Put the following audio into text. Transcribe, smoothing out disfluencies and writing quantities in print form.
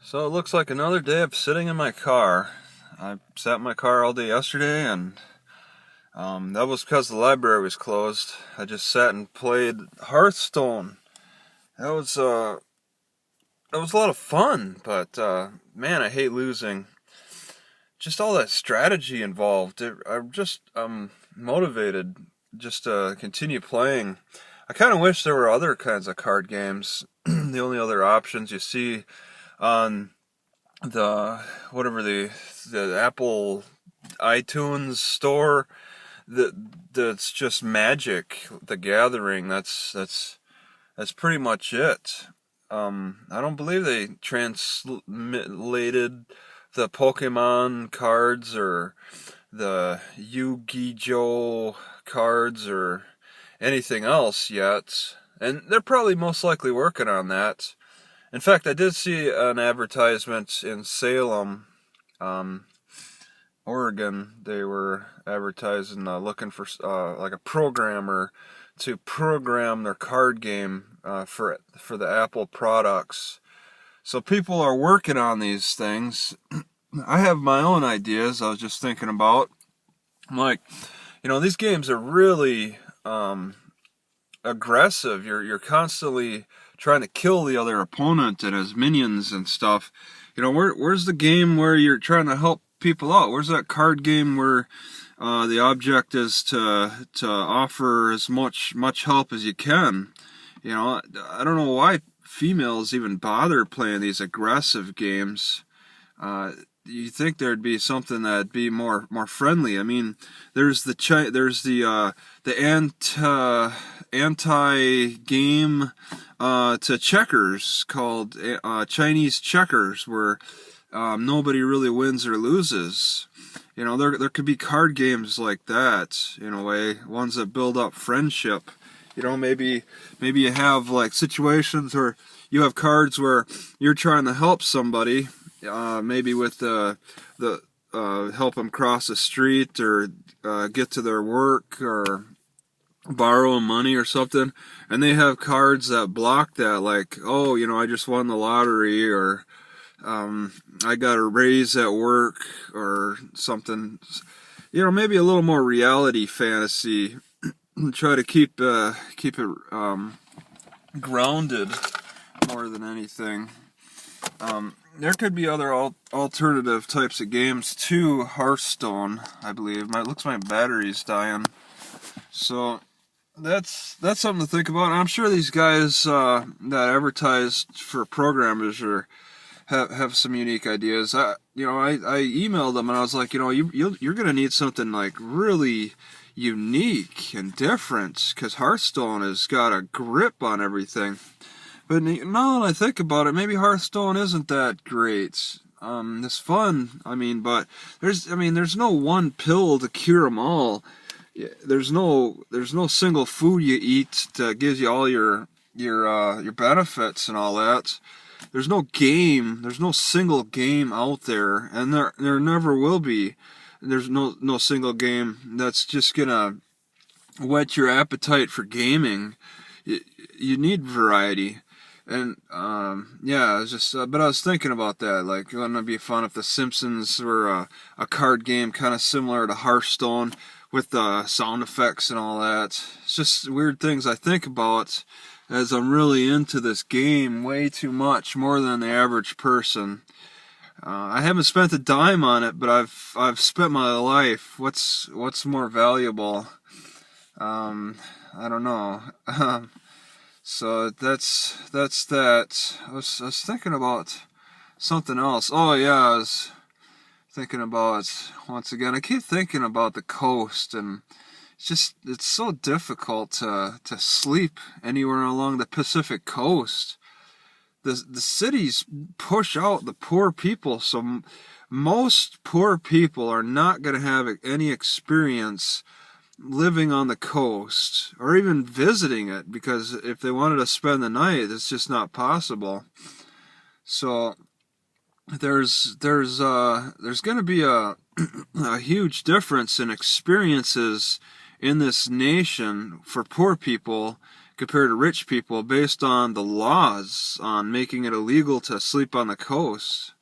So it looks like another day of sitting in my car. I sat in my car all day yesterday, and that was because the library was closed. I just sat and played Hearthstone. That was uh, that was a lot of fun, but man, I hate losing. Just all that strategy involved. I'm just motivated just to continue playing. I kind of wish there were other kinds of card games. The only other options you see on the whatever the Apple iTunes store that that's just Magic the Gathering. That's pretty much it. I don't believe they translated the Pokemon cards or the Yu-Gi-Oh cards or anything else yet, and they're probably most likely working on that. In fact, I did see an advertisement in Salem, um, Oregon. They were advertising looking for like a programmer to program their card game for the Apple products. So people are working on these things. I have my own ideas. I was just thinking about. I'm like, these games are really aggressive. You're constantly trying to kill the other opponent and his minions and stuff. Where's the game where you're trying to help people out? Where's that card game where the object is to offer as much help as you can? I don't know why females even bother playing these aggressive games. You think there'd be something that'd be more friendly? I mean, there's the anti game to checkers called Chinese checkers, where nobody really wins or loses. There could be card games like that in a way, ones that build up friendship. Maybe you have like situations where you have cards where you're trying to help somebody, maybe with the help them cross the street or get to their work or borrow money or something, and they have cards that block that, like, oh, I just won the lottery, or I got a raise at work or something. Maybe a little more reality fantasy. Try to keep it grounded more than anything. There could be other alternative types of games to Hearthstone, I believe. Looks my battery's dying. So that's something to think about. I'm sure these guys that advertise for programmers have some unique ideas. I emailed them and I was like, you're gonna need something like really unique and different, because Hearthstone has got a grip on everything. But now that I think about it, maybe Hearthstone isn't that great. It's fun, but there's no one pill to cure them all. There's no single food you eat that gives you all your benefits and all that. There's no single game out there, and there never will be. There's no single game that's just gonna whet your appetite for gaming. You need variety. And yeah, but I was thinking about that. Like, wouldn't it be fun if The Simpsons were a card game kind of similar to Hearthstone with the sound effects and all that? It's just weird things I think about as I'm really into this game way too much, more than the average person. I haven't spent a dime on it, but I've spent my life. What's more valuable? I don't know. So that's that. I was thinking about something else. Oh yeah, I was thinking about, once again, I keep thinking about the coast, and it's so difficult to sleep anywhere along the Pacific coast. The cities push out the poor people, so most poor people are not going to have any experience living on the coast or even visiting it, because if they wanted to spend the night, it's just not possible. So there's going to be a a huge difference in experiences in this nation for poor people compared to rich people based on the laws on making it illegal to sleep on the coast.